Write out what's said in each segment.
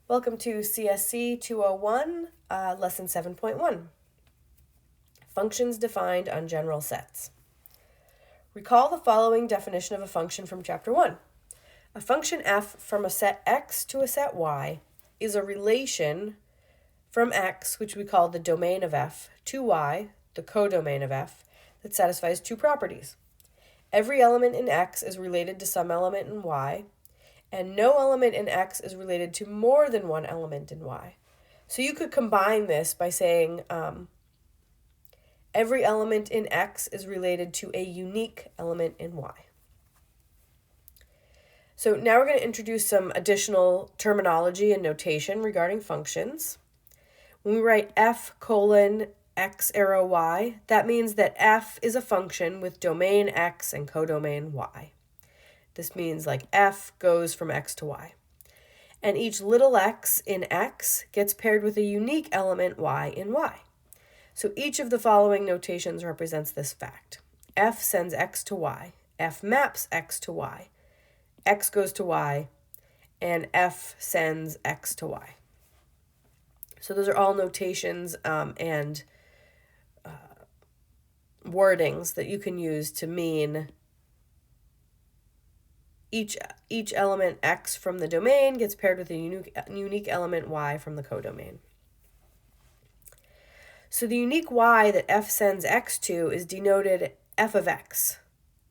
Welcome to CSC 201, Lesson 7.1. Functions defined on general sets. Recall the following definition of a function from Chapter 1. A function f from a set x to a set y is a relation from x, which we call the domain of f, to y, the codomain of f, that satisfies two properties. Every element in x is related to some element in y, and no element in x is related to more than one element in y. So you could combine this by saying every element in x is related to a unique element in y. So now we're going to introduce some additional terminology and notation regarding functions. When we write f colon x arrow y, that means that f is a function with domain x and codomain y. This means like f goes from x to y. And each little x in x gets paired with a unique element y in y. So each of the following notations represents this fact. F sends x to y, f maps x to y, x goes to y, and f sends x to y. So those are all notations and wordings that you can use to mean each element x from the domain gets paired with a unique element y from the codomain. So the unique y that f sends x to is denoted f of x.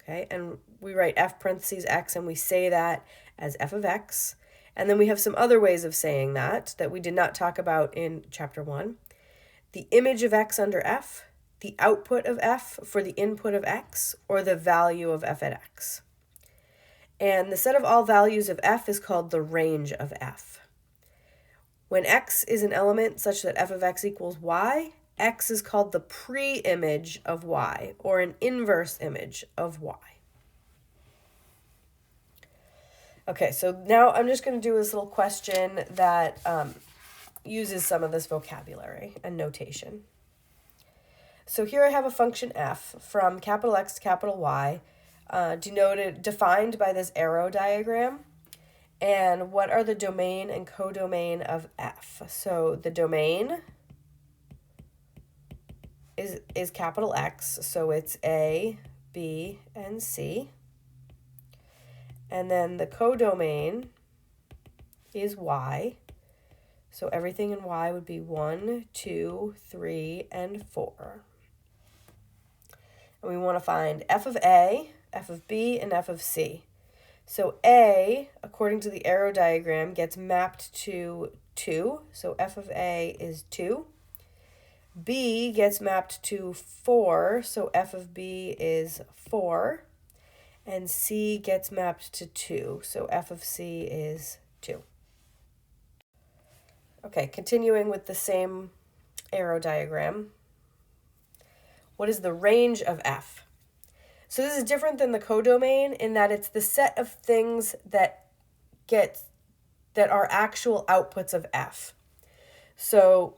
Okay, and we write f parentheses x and we say that as f of x. And then we have some other ways of saying that we did not talk about in Chapter 1. The image of x under f, the output of f for the input of x, or the value of f at x. And the set of all values of f is called the range of f. When x is an element such that f of x equals y, x is called the pre-image of y, or an inverse image of y. Okay, so now I'm just going to do this little question that uses some of this vocabulary and notation. So here I have a function f from capital X to capital Y, defined by this arrow diagram. And what are the domain and codomain of f? So the domain is capital X, so it's A, B, and C. And then the codomain is y, so everything in y would be 1, 2, 3, and 4. And we want to find f of A, f of B, and f of C. So A, according to the arrow diagram, gets mapped to 2. So f of A is 2. B gets mapped to 4. So f of B is 4. And C gets mapped to 2. So f of C is 2. Okay, continuing with the same arrow diagram. What is the range of f? So this is different than the codomain in that it's the set of things that are actual outputs of f. So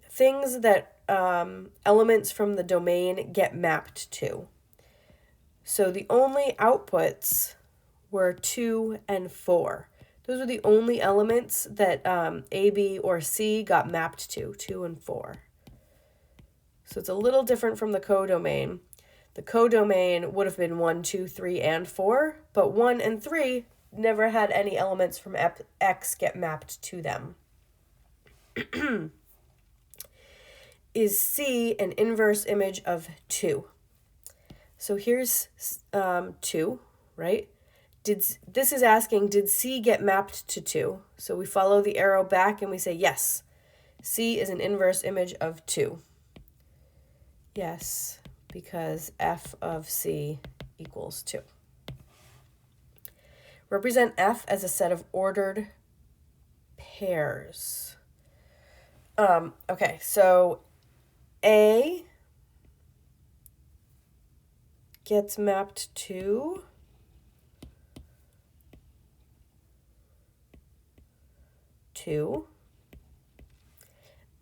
things that elements from the domain get mapped to. So the only outputs were 2 and 4. Those are the only elements that A, B, or C got mapped to, 2 and 4. So it's a little different from the codomain. The codomain would have been 1, 2, 3, and 4, but 1 and 3 never had any elements from X get mapped to them. Is C an inverse image of 2? So here's 2, right? This is asking, did C get mapped to 2? So we follow the arrow back and we say, yes, C is an inverse image of 2. Yes, because f of C equals 2. Represent f as a set of ordered pairs. Okay, so A gets mapped to 2.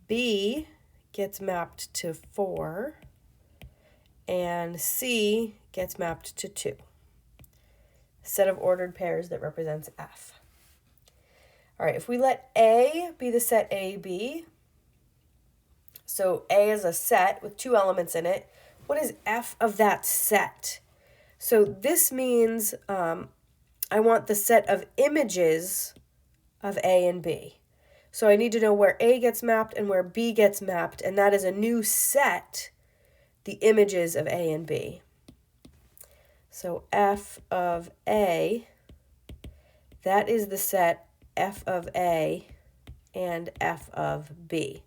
B gets mapped to 4. And C gets mapped to 2. Set of ordered pairs that represents f. All right, if we let A be the set AB, so A is a set with two elements in it, what is F of that set? So this means I want the set of images of A and B. So I need to know where A gets mapped and where B gets mapped, and that is a new set, the images of A and B. So F of A, that is the set F of A and F of B.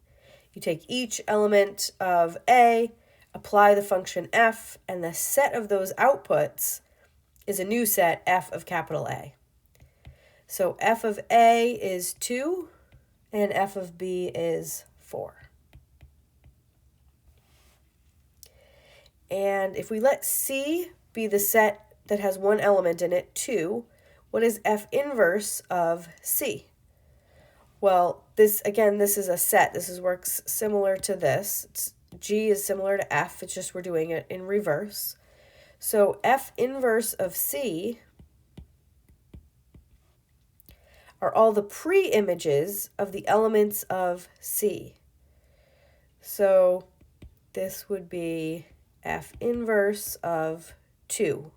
You take each element of A, apply the function F, and the set of those outputs is a new set, F of capital A. So F of A is 2, and F of B is 4. And if we let C be the set that has one element in it, 2, what is F inverse of C? Well, this is a set. This works similar to this. G is similar to F. It's just we're doing it in reverse. So F inverse of C are all the pre-images of the elements of C. So this would be F inverse of 2.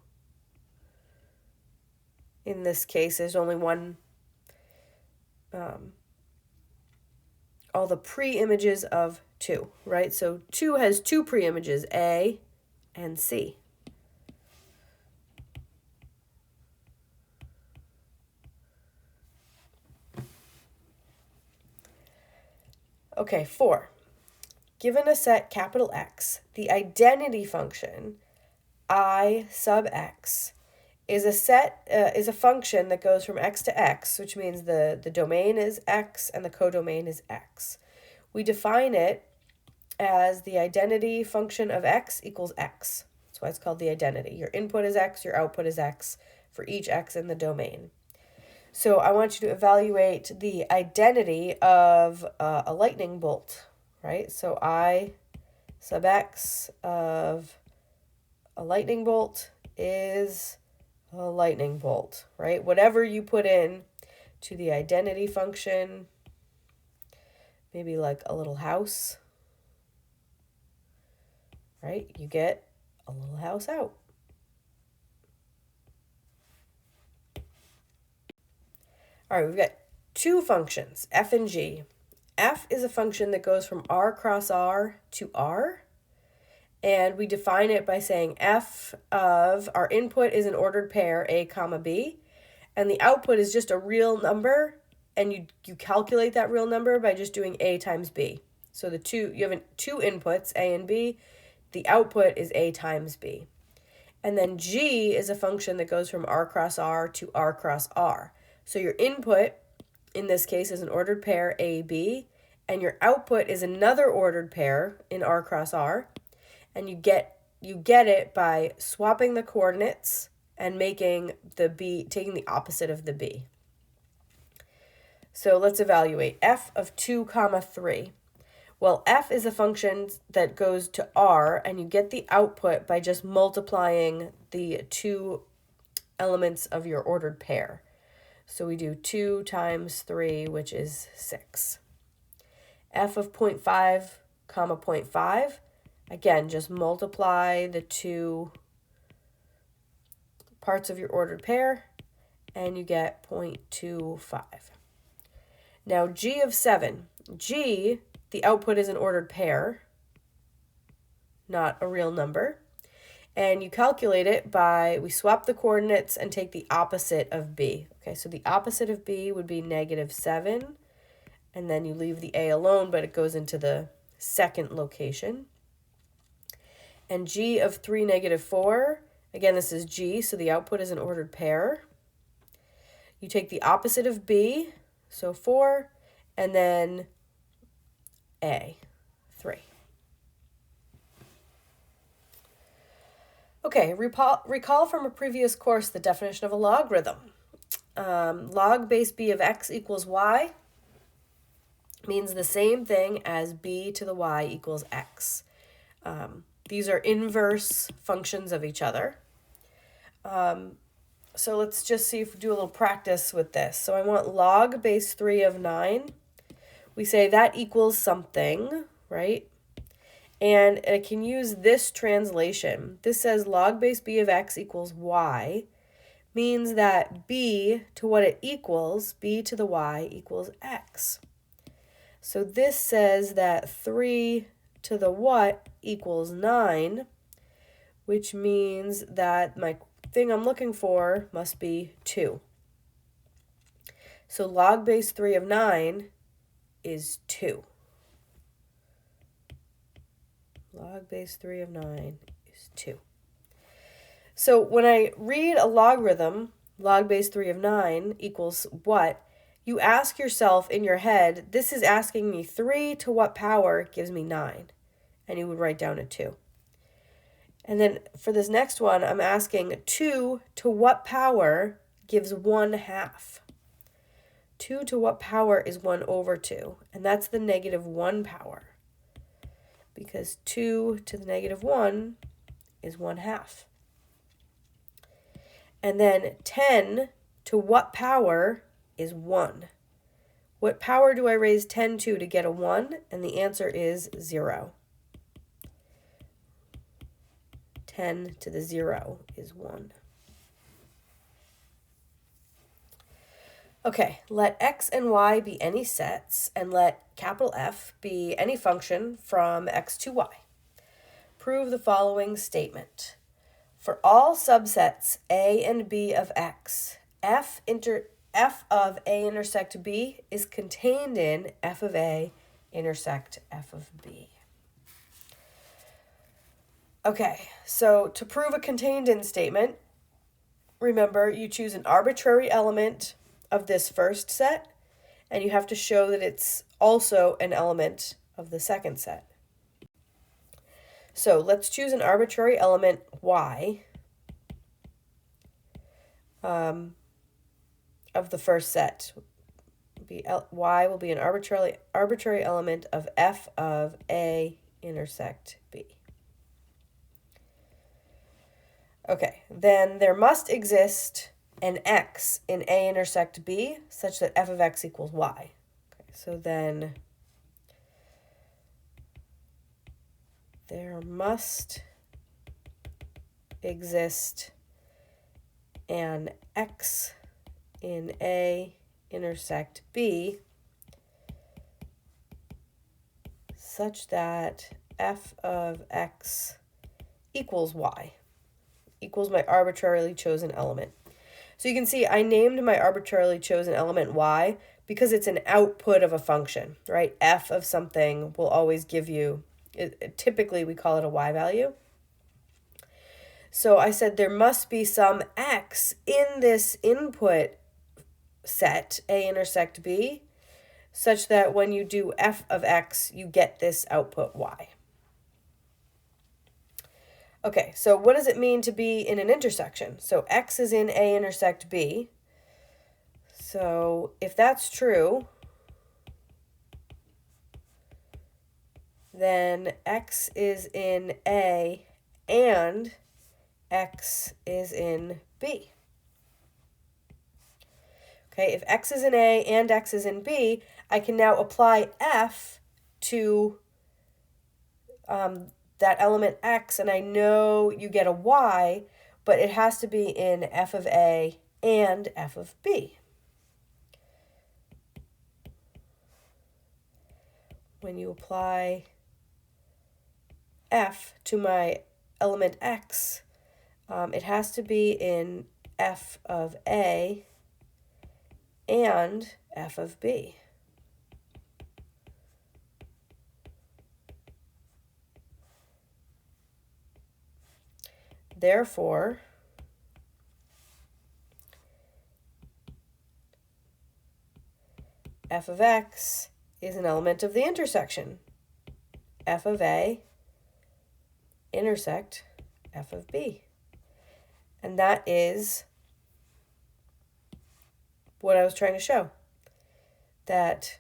In this case, there's only one, all the pre-images of 2, right? So 2 has two pre-images, A and C. Okay, 4. Given a set capital X, the identity function I sub x is a function that goes from x to x, which means the domain is x and the codomain is x. We define it as the identity function of x equals x. That's why it's called the identity. Your input is x, your output is x for each x in the domain. So I want you to evaluate the identity of a lightning bolt, right? So I sub x of a lightning bolt is a lightning bolt, right? Whatever you put in to the identity function, maybe like a little house, right? You get a little house out. All right, we've got two functions, f and g. F is a function that goes from r cross r to r. And we define it by saying f of our input is an ordered pair, a comma b. And the output is just a real number. And you calculate that real number by just doing a times b. So you have two inputs, a and b. The output is a times b. And then g is a function that goes from r cross r to r cross r. So your input, in this case, is an ordered pair, a, b. And your output is another ordered pair in r cross r. And you get it by swapping the coordinates and making the b, taking the opposite of the b. So let's evaluate f of 2 comma 3. Well, f is a function that goes to r, and you get the output by just multiplying the two elements of your ordered pair. So we do 2 times 3, which is 6. F of 0.5 comma 0.5. Again, just multiply the two parts of your ordered pair, and you get 0.25. Now, g of 7. G, the output is an ordered pair, not a real number. And you calculate it by, we swap the coordinates and take the opposite of b. Okay, so the opposite of b would be -7. And then you leave the a alone, but it goes into the second location. And g of 3 -4, again, this is g, so the output is an ordered pair. You take the opposite of b, so 4, and then a, 3. Okay, recall from a previous course the definition of a logarithm. Log base b of x equals y means the same thing as b to the y equals x. These are inverse functions of each other. So let's just see if we do a little practice with this. So I want log base 3 of 9. We say that equals something, right? And I can use this translation. This says log base b of x equals y, means that b to what it equals, b to the y equals x. So this says that 3 to the what equals 9, which means that my thing I'm looking for must be 2. So log base 3 of 9 is 2. Log base 3 of 9 is 2. So when I read a logarithm, log base 3 of 9 equals what, you ask yourself in your head, this is asking me 3 to what power gives me 9? And you would write down a 2. And then for this next one, I'm asking 2 to what power gives 1/2? 2 to what power is 1 over 2? And that's the -1 power. Because 2 to the -1 is 1/2. And then 10 to what power is 1? What power do I raise 10 to get a 1? And the answer is 0. 10 to the 0 is 1. Okay, let x and y be any sets, and let capital F be any function from x to y. Prove the following statement. For all subsets A and B of X, f of A intersect B is contained in f of A intersect f of B. Okay, so to prove a contained in statement, remember you choose an arbitrary element of this first set, and you have to show that it's also an element of the second set. So let's choose an arbitrary element y of the first set. Y will be an arbitrary element of f of A intersect B. Okay, then there must exist an x in A intersect B such that f of x equals y. Okay, so then there must exist an x in A intersect B such that f of x equals y, equals my arbitrarily chosen element. So you can see I named my arbitrarily chosen element y because it's an output of a function, right? F of something will always give you, typically we call it a y value. So I said there must be some x in this input set, A intersect B, such that when you do f of x, you get this output y. Okay, so what does it mean to be in an intersection? So x is in A intersect B. So if that's true, then x is in A and x is in B. Okay, if x is in A and x is in B, I can now apply f to that element x, and I know you get a y, but it has to be in f of A and f of B. When you apply f to my element x, it has to be in f of A and f of B. Therefore, f of x is an element of the intersection. F of A intersect f of B. And that is what I was trying to show, that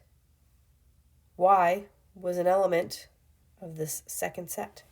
y was an element of this second set.